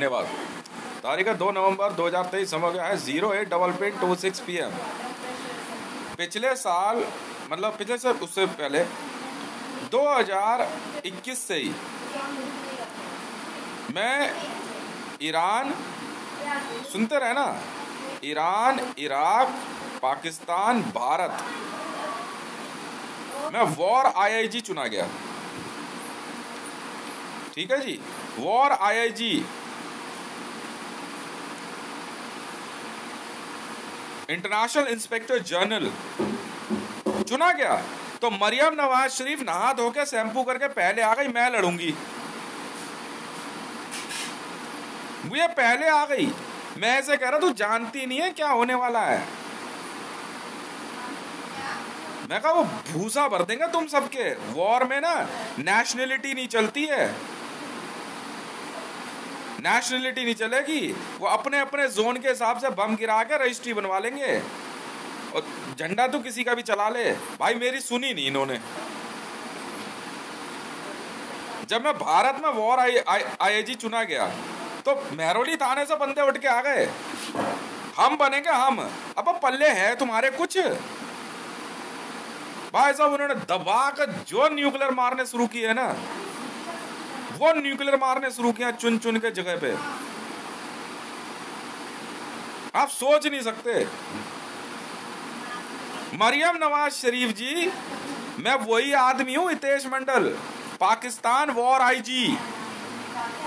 धन्यवाद। तारीख है 2 नवंबर 2023, समय गया है 08:26 PM। पिछले साल, मतलब पिछले साल, उससे पहले 2021 से ही मैं ईरान, सुनते रहे ना, ईरान, इराक, पाकिस्तान, भारत में वॉर IIG चुना गया। ठीक है जी, war IIG international inspector general चुना गया। तो मरियम नवाज शरीफ नहा धो के शैम्पू करके पहले आ गई, मैं लड़ूंगी। वो पहले आ गई, मैं ऐसे कह रहा, तू जानती नहीं है क्या होने वाला है। मैं कहा वो भूसा भर देंगे तुम सबके। वॉर में ना नेशनलिटी नहीं चलती है, नेशनलिटी नहीं चलेगी। वो अपने अपने जोन के हिसाब से बम गिरा के रजिस्ट्री बनवा लेंगे और झंडा तो किसी का भी चला ले। भाई मेरी सुनी नहीं इन्होंने। जब मैं भारत में वॉर IIG चुना गया तो महरौली थाने से बंदे उठ के आ गए, हम बनेंगे हम। अब पल्ले है तुम्हारे कुछ? भाई साहब उन्होंने दबा कर जो न्यूक्लियर मारने शुरू किए ना, वो न्यूक्लियर मारने शुरू किया चुन चुन के जगह पे, आप सोच नहीं सकते। मरियम नवाज शरीफ जी, मैं वही आदमी हूं, हितेश मंडल, पाकिस्तान वॉर IG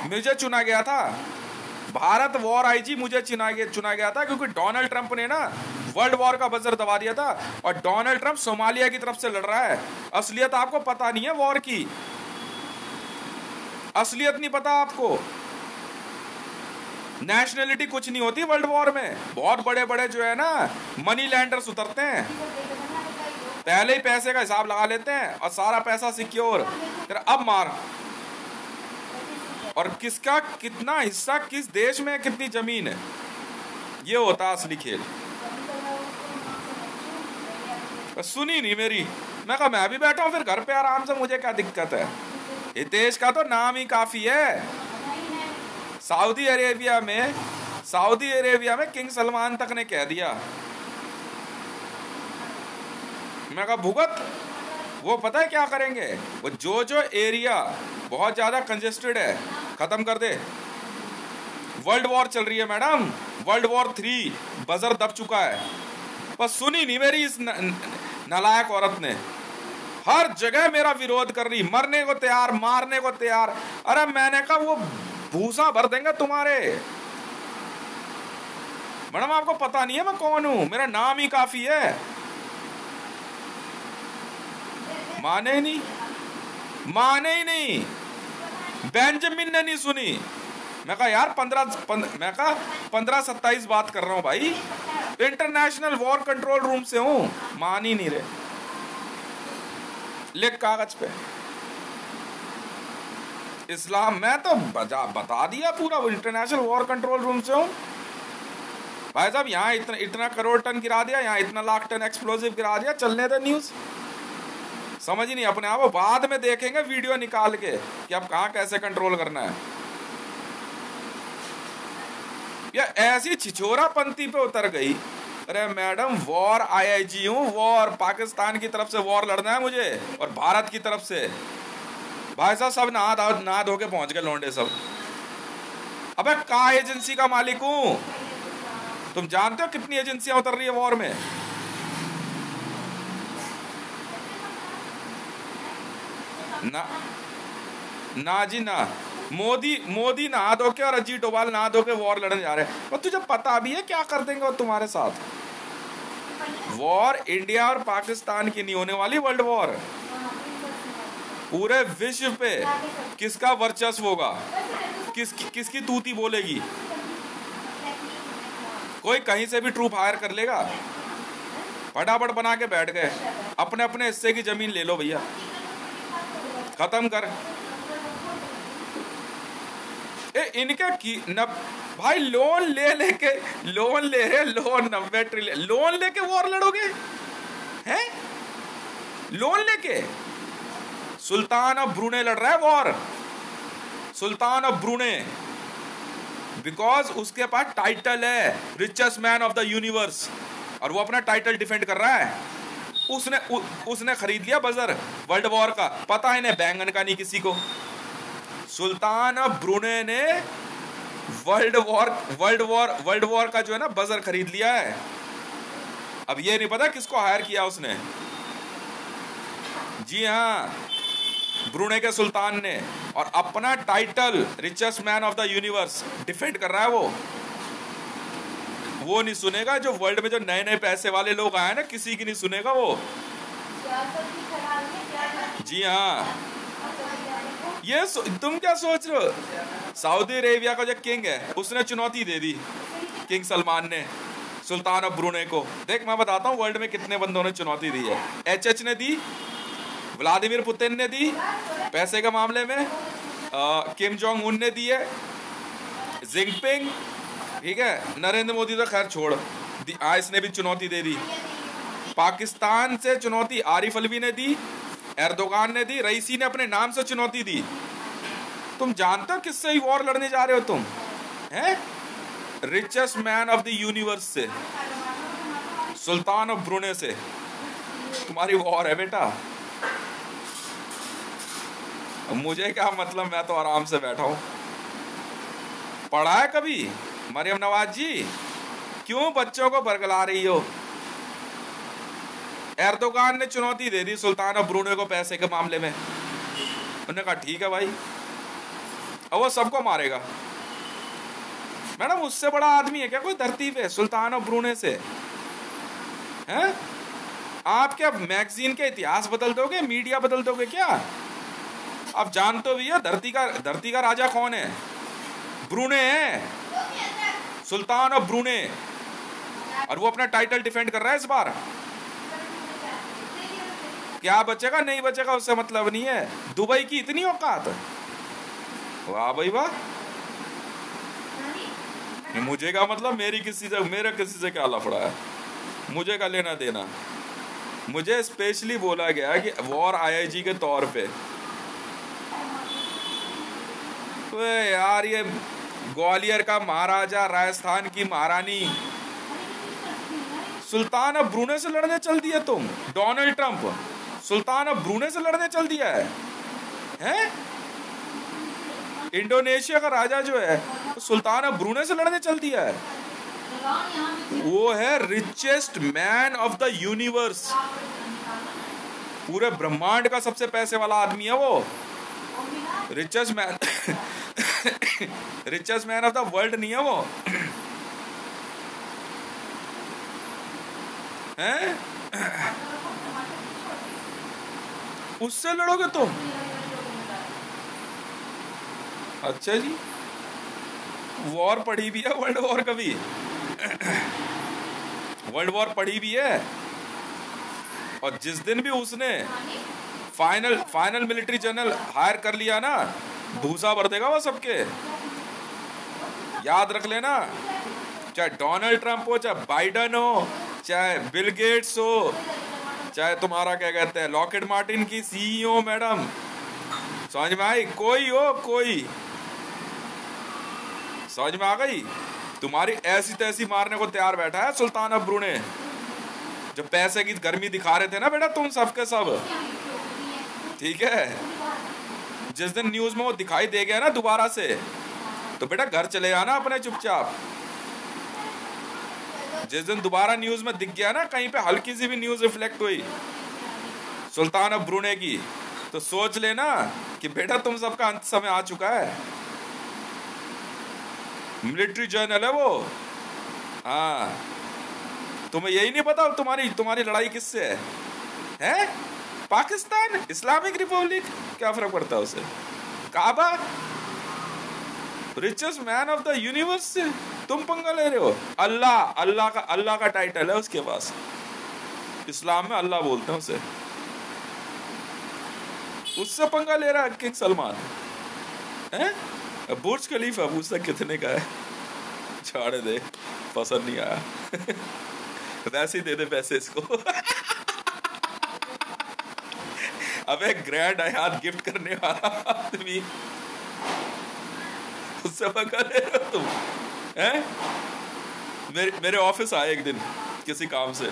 मुझे चुना गया था। भारत वॉर IG मुझे चुना गया था क्योंकि डोनाल्ड ट्रंप ने ना वर्ल्ड वॉर का बजर दबा दिया था और डोनाल्ड ट्रंप सोमालिया की तरफ से लड़ रहा है। असलियत आपको पता नहीं है वॉर की, असलियत नहीं पता आपको। नेशनलिटी कुछ नहीं होती वर्ल्ड वॉर में। बहुत बड़े बड़े जो है ना मनी लैंडर्स उतरते हैं, पहले ही पैसे का हिसाब लगा लेते हैं और सारा पैसा सिक्योर, फिर अब मार। और किसका कितना हिस्सा किस देश में, कितनी जमीन है, ये होता असली खेल। सुनी नहीं मेरी। मैं कहा मैं भी बैठा हूं फिर घर पे आराम से, मुझे क्या दिक्कत है। हितेश का तो नाम ही काफी है। सऊदी अरेबिया में किंग सलमान तक ने कह दिया। मैं कहा भुगत, वो पता है क्या करेंगे, वो जो एरिया बहुत ज्यादा कंजेस्टेड है खत्म कर दे। वर्ल्ड वॉर चल रही है मैडम, वर्ल्ड वॉर 3 बजर दब चुका है। बस सुनी नहीं मेरी इस नालायक औरत ने। हर जगह मेरा विरोध कर रही, मरने को तैयार, मारने को तैयार। अरे मैंने कहा वो भूसा भर देंगे तुम्हारे। मैडम आपको पता नहीं है मैं कौन हूं, मेरा नाम ही काफी है। माने ही नहीं। बेंजामिन ने नहीं सुनी। मैं कहा यार 15-27 बात कर रहा हूं भाई, इंटरनेशनल वॉर कंट्रोल रूम से हूं। मान ही नहीं रहे। लिख कागज पे इस्लाम, मैं तो बता दिया पूरा, इंटरनेशनल वॉर कंट्रोल रूम से हूं। भाई साहब यहाँ इतना करोड़ टन गिरा दिया, यहाँ इतना लाख टन एक्सप्लोजिव गिरा दिया, चलने दे न्यूज। समझ ही नहीं अपने आप, बाद में देखेंगे वीडियो निकाल के कि अब कहां कैसे कंट्रोल करना है। या ऐसी छिछोरा पंथी पे उतर गई। अरे मैडम वॉर IIG हूं, वॉर पाकिस्तान की तरफ से वॉर लड़ना है मुझे और भारत की तरफ से। भाई साहब सब नहा धो के पहुंच गए लौंडे सब। अबे का एजेंसी का मालिक हूं, तुम जानते हो कितनी एजेंसियां उतर रही है वॉर में। ना जी ना, मोदी नहा धो के और अजीत डोभाल नहा धो के वॉर लड़ने जा रहे हैं। और तुझे पता भी है क्या कर देंगे वो तुम्हारे साथ। वॉर इंडिया और पाकिस्तान की नहीं होने वाली, वर्ल्ड वॉर पूरे विश्व पे किसका वर्चस्व होगा, किसकी तूती बोलेगी। कोई कहीं से भी ट्रूप हायर कर लेगा, फटाफट बना के बैठ गए, अपने अपने हिस्से की जमीन ले लो भैया, खत्म कर। इनका भाई लोन ले रहे, लोन 90 ट्रिलियन लोन लेके वॉर लड़ोगे हैं? लोन लेके सुल्तान ऑफ ब्रूने लड़ रहा है वॉर, सुल्तान ऑफ ब्रूने। बिकॉज उसके पास टाइटल है richest man of the universe, और वो अपना टाइटल डिफेंड कर रहा है। उसने खरीद लिया बजर वर्ल्ड वॉर का, पता है इन्हें बैंगन का नहीं किसी को। सुल्तान ऑफ ब्रुनेई ने वर्ल्ड वॉर का जो है ना बजर खरीद लिया है। अब ये नहीं पता किसको हायर किया उसने। जी हाँ, ब्रुनेई के सुल्तान ने, और अपना title richest man of the universe defend कर रहा है। वो नहीं सुनेगा जो वर्ल्ड में जो नए नए पैसे वाले लोग आए ना, किसी की नहीं सुनेगा वो। जी हाँ, ये तुम क्या सोच रहे हो? सऊदी अरेबिया का जो किंग है उसने चुनौती दे दी, किंग सलमान ने सुल्तान ऑफ ब्रुनेई को। देख मैं बताता हूँ वर्ल्ड में कितने बंदों ने चुनौती दी है। एच ने दी, व्लादिमीर पुतिन ने दी पैसे के मामले में, किम जोंग उन ने दी है, जिनपिंग, ठीक है, नरेंद्र मोदी तो खैर छोड़, इसने भी चुनौती दे दी। पाकिस्तान से चुनौती आरिफ अलवी ने दी, एर्दोगान ने दी, रईसी ने अपने नाम से चुनौती दी। तुम जानते हो किससे ही वॉर लड़ने जा रहे हो तुम? हैं? Richest man of the universe से, सुल्तान ऑफ ब्रुनेई से तुम्हारी वॉर है बेटा। मुझे क्या मतलब, मैं तो आराम से बैठा हूं। पढ़ा है कभी मरियम नवाज जी? क्यों बच्चों को बरगला रही हो? एर्दोगान ने चुनौती दे दी सुल्तान ऑफ ब्रुनेई को पैसे के मामले में। उन्होंने कहा ठीक है भाई, और वो सबको मारेगा। मैडम उससे बड़ा आदमी है क्या कोई धरती पे सुल्तान ऑफ ब्रुनेई से? हैं? आप क्या मैगजीन के इतिहास बदल दोगे, मीडिया बदल दोगे क्या? आप जानते हो भैया धरती का राजा कौन है? ब्रुनेई है, सुल्तान ऑफ ब्रुनेई, और वो अपना टाइटल डिफेंड कर रहा है इस बार। क्या बचेगा नहीं बचेगा उससे मतलब नहीं है। दुबई की इतनी औकात, वाह भाई वाह। मुझे क्या मतलब, मेरे किसी से क्या लफड़ा है, मुझे क्या लेना देना। मुझे स्पेशली बोला गया कि वॉर आईआईजी के तौर पे। तो यार ये ग्वालियर का महाराजा, राजस्थान की महारानी, सुल्तान ऑफ ब्रुनेई से लड़ने चल दिया तुम। Donald Trump Sultan of Brunei से लड़ने चल दिया है, हैं? इंडोनेशिया का राजा जो है सुल्तान ऑफ ब्रुनेई से लड़ने चल दिया है। वो है richest man of the universe, पूरे ब्रह्मांड का सबसे पैसे वाला आदमी है वो। Richest man richest man of the world नहीं है वो, हैं? उससे लड़ोगे तुम? अच्छा जी, वॉर पढ़ी भी है वर्ल्ड वॉर कभी? वर्ल्ड वॉर पढ़ी भी है। और जिस दिन भी उसने फाइनल मिलिट्री जनरल हायर कर लिया ना, भूसा भर देगा वो सबके। याद रख लेना, चाहे डोनाल्ड ट्रंप हो, चाहे बाइडन हो, चाहे बिल गेट्स हो, चाहे तुम्हारा क्या कहते हैं लॉकहीड मार्टिन की सीईओ मैडम, समझ में आई? कोई हो, कोई समझ में आ गई? तुम्हारी ऐसी तैसी मारने को तैयार बैठा है सुल्तान ऑफ ब्रुनेई। जो पैसे की गर्मी दिखा रहे थे ना बेटा तुम सबके सब, ठीक है, जिस दिन न्यूज में वो दिखाई दे गया ना दोबारा से, तो बेटा घर चले आना अपने चुपचाप। जिस दिन दोबारा न्यूज में दिख गया ना कहीं पे हल्की सी भी न्यूज रिफ्लेक्ट हुई सुल्तान ऑफ ब्रुनेई की, तो सोच लेना कि बेटा तुम सबका अंत समय आ चुका है। मिलिट्री जर्नल है वो। हाँ, तुम्हें यही नहीं पता तुम्हारी लड़ाई किससे है? हैं? पाकिस्तान, इस्लामिक रिपब्लिक, क्या फर्क पड़ता है उसे? काबा, richest man of the universe से तुम पंगा ले रहे हो? अल्लाह का टाइटल है उसके पास, इस्लाम में अल्लाह बोलते हैं उसे। उससे पंगा ले रहा है किंग सलमान, हैं? बुर्ज खलीफा पूछता कितने का है, छाड़ दे, पसंद नहीं आया वैसे ही दे दे पैसे इसको अबे ग्रैंड हयात गिफ्ट करने वाला आदमी, उससे पंगा ले रहे हो तुम हैं? मेरे ऑफिस आए एक दिन किसी काम से,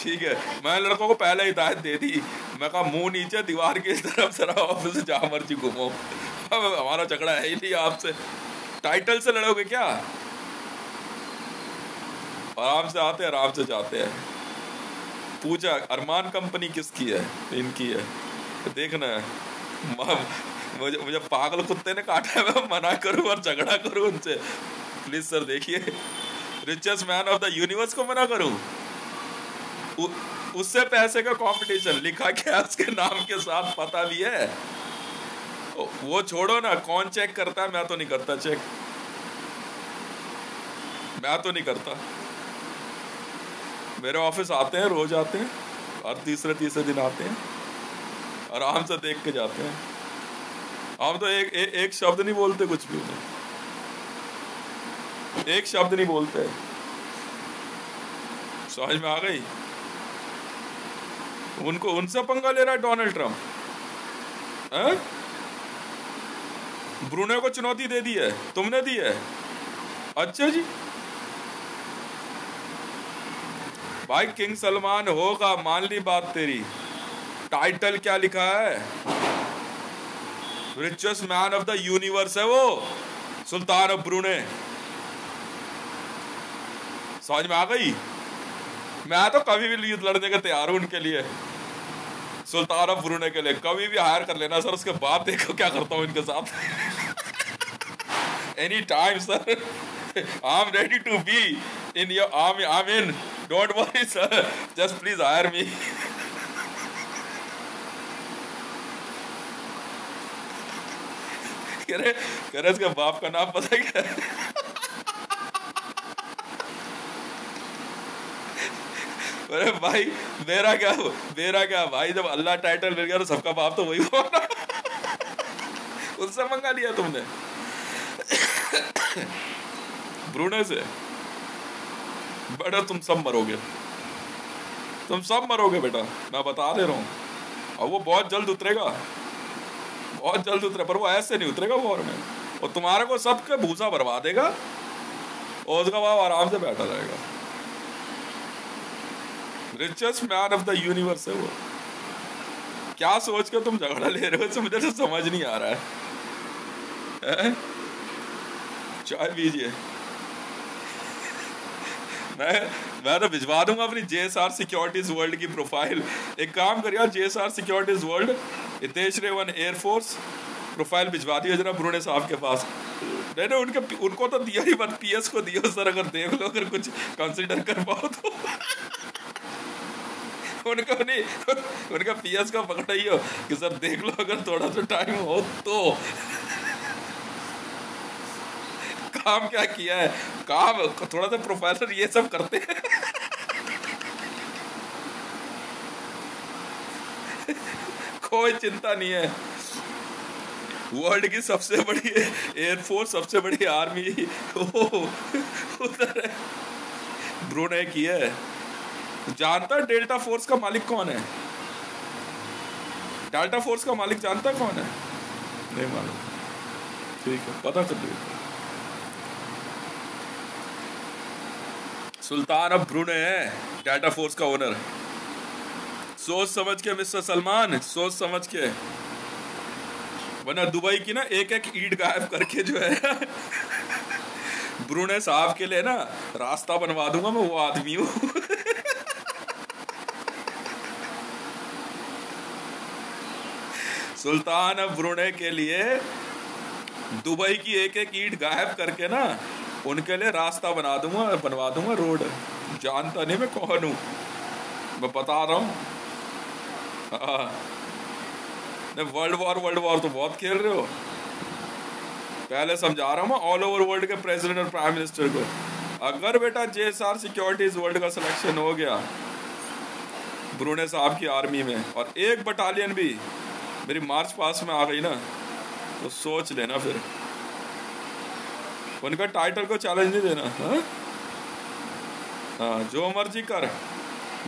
ठीक है, मैं लड़कों को पहले हिदायत दे दी, मैं कहा मुंह नीचे दीवार की तरफ जरा ऑफिस से जहां मर्जी घूमो, हमारा झगड़ा है ही नहीं आपसे, टाइटल से लड़ोगे क्या? आराम से आते हैं आराम से जाते हैं। पूछा अरमान कंपनी किसकी है? इनकी है। देखना मुझे पागल कुत्ते ने काटा है, मैं मना करूं और झगड़ा करूं उनसे? प्लीज सर देखिए, richest man of the universe को मना करूं? उससे पैसे का कंपटीशन लिखा क्या उसके नाम के साथ, पता भी है। वो छोड़ो ना, कौन चेक करता है? मैं तो नहीं करता चेक, मैं तो नहीं करता। मेरे ऑफिस आते हैं, रोज आते हैं, और तीसरे दिन आते हैं, आराम से देख के जाते हैं। हम तो एक शब्द नहीं बोलते, कुछ भी नहीं, एक शब्द नहीं बोलते। समझ में आ गई? उनको उनसे पंगा ले रहा है डोनाल्ड ट्रम्प। ब्रूने को चुनौती दे दी है, तुमने दी है? अच्छा जी, भाई किंग सलमान होगा, मान ली बात तेरी। टाइटल क्या लिखा है? Richest man of the universe है वो, सुल्तान ऑफ ब्रूने। समझ में आ गई? मैं तो कभी भी युद्ध लड़ने के तैयार हूं उनके लिए, सुल्तान ऑफ ब्रूने के लिए। कभी भी हायर कर लेना सर, उसके बाद देखो क्या करता हूं इनके साथ। Any time sir, I am ready to be in your army, I mean don't worry sir, just please hire me. कह रहे इसके बाप का नाम पता है क्या? अरे भाई मेरा क्या भाई, जब अल्लाह टाइटल मिल गया तो सबका बाप तो वही होगा। उससे मंगा लिया तुमने ब्रूने से। बेटा तुम सब मरोगे, तुम सब मरोगे बेटा, मैं बता दे रहा हूँ। और वो बहुत जल्द उतरेगा, बहुत जल्द उतरे, पर वो ऐसे नहीं उतरेगा वॉर में, और तुम्हारे को सबके भूसा भरवा देगा, और उसका बाप आराम से बैठा रहेगा। Richest man of the universe है वो। क्या सोच के तुम झगड़ा ले रहे हो, मुझे तो समझ नहीं आ रहा है। चाय पीजिए, मैं तो भिजवा दूंगा अपनी JSR सिक्योरिटीज वर्ल्ड की प्रोफाइल। एक काम करिए, JSR सिक्योरिटीज वर्ल्ड हितेश रेवन एयरफोर्स प्रोफाइल भिजवा दिया जरा ब्रूने साहब के पास। नहीं उनको तो दिया ही मत, PS को दियो सर, अगर देख लो, अगर कुछ कंसिडर कर पाओ तो। उनको नहीं, उनका PS का पकड़ाइयो कि सर देख लो, अगर थोड़ा सा टाइम हो तो। काम क्या किया है, काम थोड़ा सा प्रोफेसर ये सब करते हैं। कोई चिंता नहीं है, वर्ल्ड की सबसे बड़ी एयरफोर्स, सबसे बड़ी आर्मी उधर है, ब्रूने की है। जानता है डेल्टा फोर्स का मालिक कौन है? डेल्टा फोर्स का मालिक जानता है कौन है? नहीं मालूम, ठीक है, पता कर लीजिए। सुल्तान ऑफ ब्रूने है डेल्टा फोर्स का ओनर। सोच समझ के मिस्टर सलमान, सोच समझ के, वरना दुबई की ना एक एक ईंट गायब करके जो है ब्रूने साहब के लिए ना रास्ता बनवा दूंगा मैं, वो आदमी हूं। सुल्तान ऑफ ब्रूने के लिए दुबई की एक एक ईंट गायब करके ना उनके लिए रास्ता बनवा दूंगा रोड। जानता नहीं मैं कौन हूं, मैं बता रहा हूं। वर्ल्ड वॉर तो बहुत खेल रहे हो, पहले समझा रहा हूं मैं ऑल ओवर वर्ल्ड के प्रेसिडेंट और प्राइम मिनिस्टर को। अगर बेटा JSR सिक्योरिटीज वर्ल्ड का सिलेक्शन हो गया ब्रूने साहब की आर्मी में, और एक बटालियन भी मेरी मार्च पास में आ गई ना, तो सोच लेना फिर, उनका टाइटल को चैलेंज नहीं देना। हाँ जो मर्जी कर,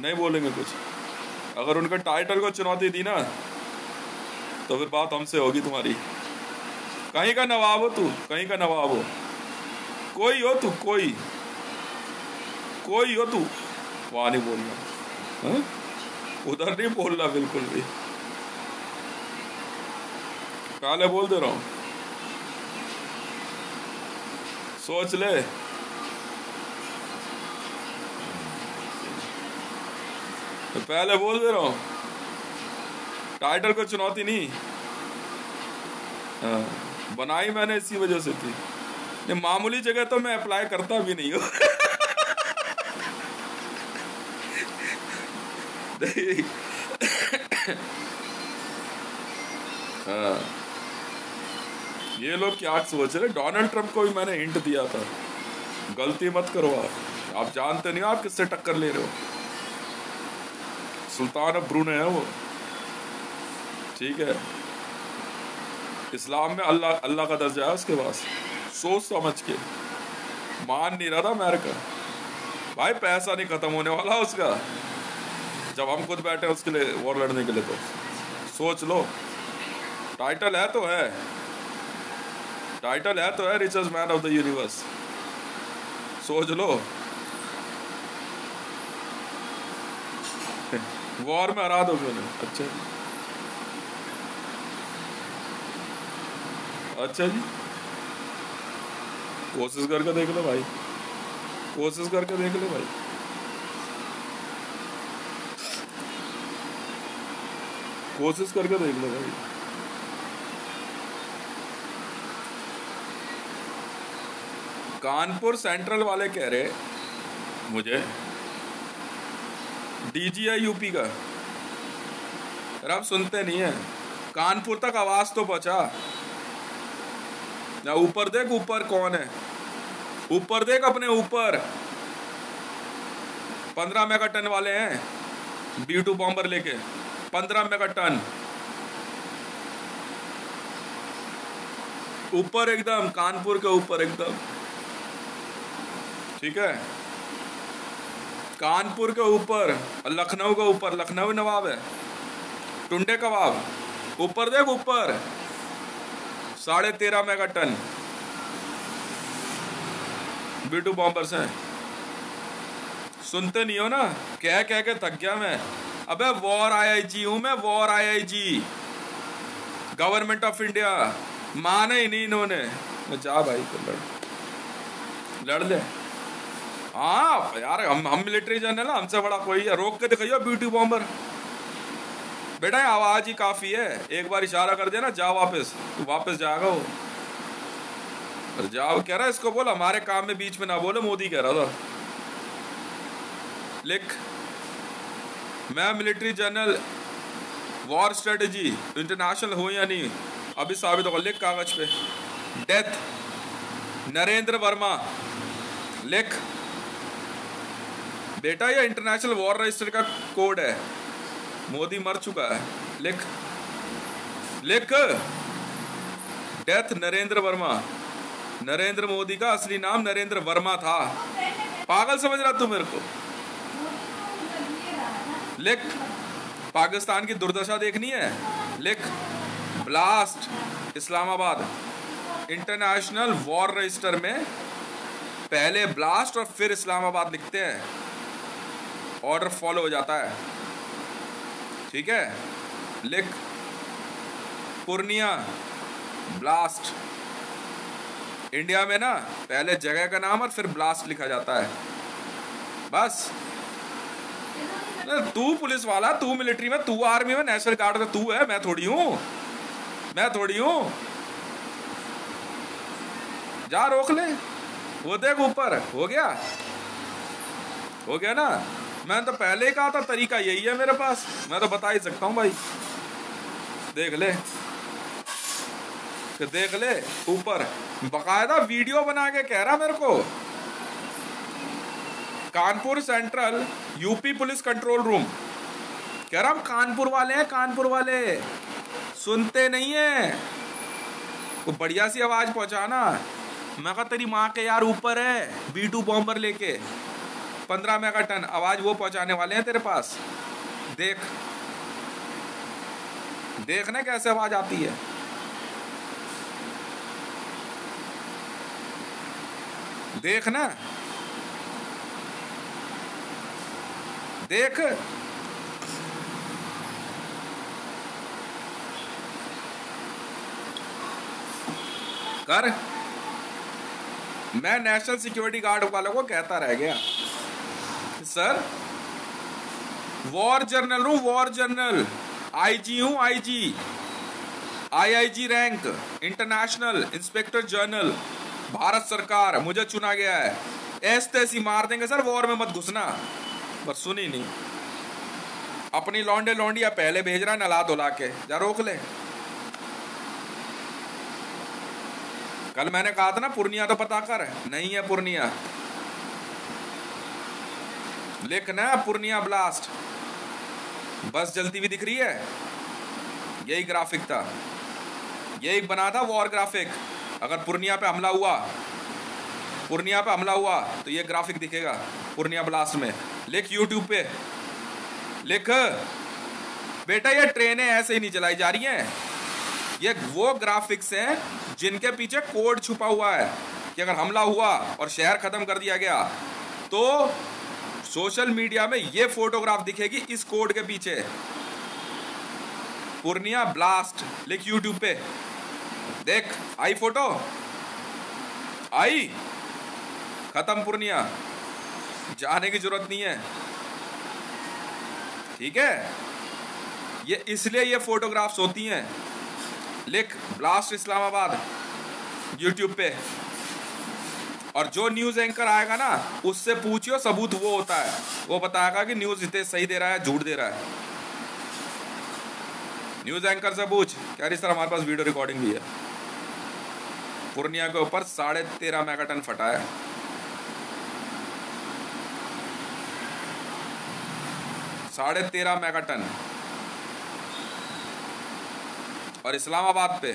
नहीं बोलेंगे कुछ। अगर उनका टाइटल को चुनौती दी ना, तो फिर बात हमसे होगी तुम्हारी। कहीं का नवाब हो तू, कहीं का नवाब हो, कोई हो तू, कोई हो तू, वहां नहीं बोलना, हाँ? उधर नहीं बोलना बिल्कुल भी, पहले बोल दे रहा हूं, सोच ले। तो पहले बोल दे रहा हूं, टाइटल को चुनौती नहीं, हाँ, बनाई मैंने इसी वजह से थी। ये मामूली जगह तो मैं अप्लाई करता भी नहीं हूँ। हाँ, ये लोग क्या सोच रहे, डोनाल्ड ट्रंप को भी मैंने हिंट दिया था, गलती मत करो आप जानते नहीं हो आप किससे टक्कर ले रहे हो। सुल्तान ऑफ ब्रूने है वो, ठीक है, इस्लाम में अल्लाह का दर्जा है उसके पास, सोच समझ के। मान नहीं रहा था अमेरिका, भाई पैसा नहीं खत्म होने वाला उसका, जब हम खुद बैठे उसके लिए वॉर लड़ने के लिए, तो सोच लो। टाइटल है तो है, टाइटल है तो है richest man of the universe, सोच लो। वॉर में हरा दोगे उन्हें, अच्छा अच्छा जी, कोशिश करके देख लो भाई, कोशिश करके देख लो भाई, कोशिश करके देख लो भाई। कानपुर सेंट्रल वाले कह रहे मुझे, डीजीआई यूपी का, अरे आप सुनते नहीं है, कानपुर तक आवाज तो पहुंचा ना। ऊपर देख, ऊपर कौन है, ऊपर देख अपने ऊपर, 15 मेगा टन वाले हैं B2 बॉम्बर लेके, 15 मेगा टन ऊपर एकदम, कानपुर के ऊपर एकदम, ठीक है, कानपुर के ऊपर, लखनऊ के ऊपर, लखनऊ नवाब है, टुंडे कबाब, ऊपर देख ऊपर, 13.5 मेगा टन B2 बॉम्बर्स हैं। सुनते नहीं हो ना, कह कह के थक गया मैं। अबे वॉर आईआईजी हूं मैं, war IIG, government of India, माना ही नहीं इन्होंने। जा भाई तो लड़ ले। हाँ यार, हम मिलिट्री जनरल, हमसे बड़ा कोई है, रोक के दिखाइए B2 बॉम्बर। बेटा आवाज ही काफी है, एक बार इशारा कर देना, जा वापस, तू वापस जाएगा वो। जाओ कह रहा है, इसको बोल हमारे काम में बीच में ना बोले, मोदी कह रहा था। लिख, मैं military general, war strategy international हो या नहीं अभी साबित होगा। लिख कागज पे, डेथ नरेंद्र वर्मा, लिख बेटा, ये इंटरनेशनल वॉर रजिस्टर का कोड है, मोदी मर चुका है। लिख लिख, डेथ नरेंद्र वर्मा, नरेंद्र मोदी का असली नाम नरेंद्र वर्मा था, पागल समझ रहा तू मेरे को। लिख, पाकिस्तान की दुर्दशा देखनी है, लिख, blast Islamabad, international war register में पहले ब्लास्ट और फिर इस्लामाबाद लिखते हैं, ऑर्डर फॉलो हो जाता है, ठीक है। लिख, पूर्णिया ब्लास्ट, इंडिया में ना पहले जगह का नाम और फिर ब्लास्ट लिखा जाता है, बस। तू पुलिस वाला, तू मिलिट्री में, तू आर्मी में, नेशनल गार्ड में तू है, मैं थोड़ी हूं, मैं थोड़ी हूं। जा रोक ले, वो देख ऊपर, हो गया, हो गया ना। मैंने तो पहले ही कहा था, तरीका यही है मेरे पास, मैं तो बता ही सकता हूं भाई। देख ले, देख ले ऊपर, बकायदा वीडियो बना के कह रहा मेरे को। Kanpur central UP police control room, कह रहा हम कानपुर वाले हैं, कानपुर वाले, सुनते नहीं है। वो बढ़िया सी आवाज पहुंचाना। मैं कहा तेरी माँ के यार ऊपर है B2 बॉम्बर लेके, 15 मेगा टन, आवाज वो पहुंचाने वाले हैं तेरे पास। देख, देखना कैसे आवाज आती है। देख ना, देख कर। मैं नेशनल सिक्योरिटी गार्ड वालों को कहता रह गया, सर वॉर जनरल हूं, वॉर जनरल, आईजी हूं, IG, IIG rank, international inspector general, Bharat सरकार, मुझे चुना गया है। ऐसे तैसी मार देंगे सर, वॉर में मत घुसना। पर सुनी नहीं, अपनी लौंडे लौंडिया पहले भेज रहा है नला धुला के, जा रोक ले। कल मैंने कहा था ना पूर्णिया तो पता कर, नहीं है पूर्णिया, लिखना पूर्णिया ब्लास्ट, बस जलती हुई दिख रही है, यही ग्राफिक था, यही बना था वॉर ग्राफिक। अगर पूर्णिया पे हमला हुआ, पूर्णिया पे हमला हुआ तो ये ग्राफिक दिखेगा पूर्णिया ब्लास्ट में। लिख यूट्यूब पे, लिख बेटा, ये ट्रेनें ऐसे ही नहीं चलाई जा रही हैं, ये वो ग्राफिक्स हैं जिनके पीछे कोड छुपा हुआ है कि अगर हमला हुआ और शहर खत्म कर दिया गया तो सोशल मीडिया में ये फोटोग्राफ दिखेगी इस कोड के पीछे। पूर्णिया ब्लास्ट लिख यूट्यूब पे, देख आई फोटो, आई, खत्म पूर्णिया, जाने की जरूरत नहीं है, ठीक है। ये इसलिए ये फोटोग्राफ्स होती हैं। लिख ब्लास्ट इस्लामाबाद यूट्यूब पे, और जो न्यूज एंकर आएगा ना उससे पूछियो, सबूत वो होता है, वो बताएगा कि न्यूज इतने सही दे रहा है, झूठ दे रहा है। न्यूज एंकर से पूछ, कह रही सर हमारे पास वीडियो रिकॉर्डिंग भी है, पूर्णिया के ऊपर 13.5 मेगाटन फटा है। साढ़े 13 मेगाटन, और इस्लामाबाद पे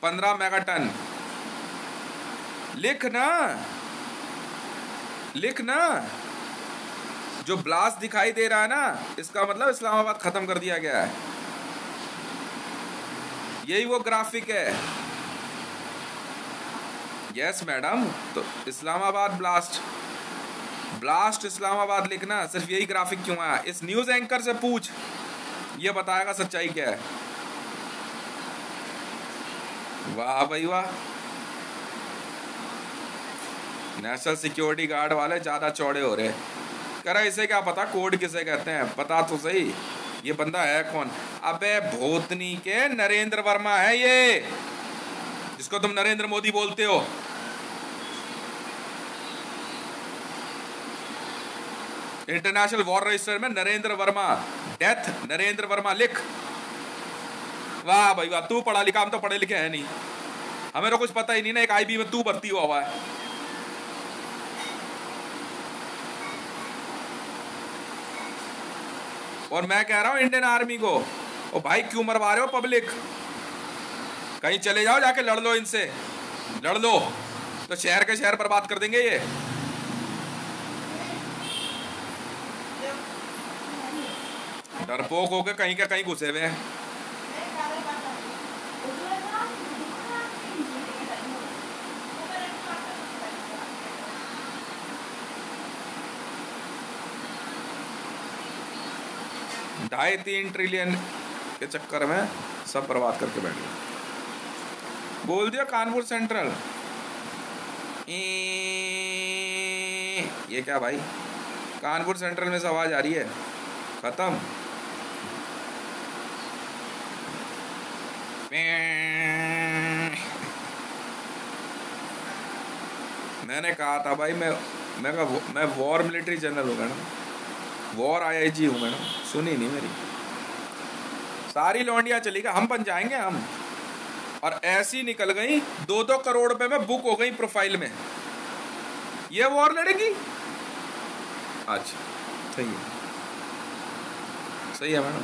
15 मेगाटन। लिख ना, लिख ना, जो ब्लास्ट दिखाई दे रहा है ना, इसका मतलब इस्लामाबाद खत्म कर दिया गया है, यही वो ग्राफिक है। यस मैडम, तो इस्लामाबाद ब्लास्ट, ब्लास्ट इस्लामाबाद लिखना, सिर्फ यही ग्राफिक क्यों आया? इस न्यूज एंकर से पूछ, ये बताएगा सच्चाई क्या है। वाह भाई वाह, नेशनल सिक्योरिटी गार्ड वाले ज्यादा चौड़े हो रहे। कह रहा इसे क्या पता कोड किसे कहते हैं, पता तो सही, ये बंदा है कौन? अबे भूतनी के नरेंद्र वर्मा है ये, जिसको तुम नरेंद्र मोदी बोलते हो। इंटरनेशनल वॉर रजिस्टर में नरेंद्र वर्मा, डेथ नरेंद्र वर्मा लिख। वाह भाई वाह, तू पढ़ा लिखा, हम तो पढ़े लिखे हैं नहीं, हमें तो कुछ पता ही नहीं ना। एक आईबी में तू भर्ती हुआ है। और मैं कह रहा हूं इंडियन आर्मी को, ओ भाई क्यों मरवा रहे हो पब्लिक? कहीं चले जाओ, जाके लड़ लो इनसे, लड़ लो तो शहर के शहर बर्बाद कर देंगे ये। डरपोक होके कहीं के कहीं घुसे हुए हैं। $2.5-3 ट्रिलियन के चक्कर में सब बर्बाद करके बैठ गए। बोल दिया कानपुर सेंट्रल, ये क्या भाई, कानपुर सेंट्रल में से आवाज आ रही है, खत्म। मैंने कहा था भाई, मैं वॉर मिलिट्री जनरल हूँ मैडम, वॉर आईआईजी हूँ मैडम, सुनी नहीं मेरी। सारी लौंडियाँ चली गई, हम बन जाएंगे हम। और ऐसी निकल गई 2-2 करोड़ रुपए में बुक हो गई प्रोफाइल में, ये वॉर लड़ेगी। अच्छा सही है, सही है मैडम।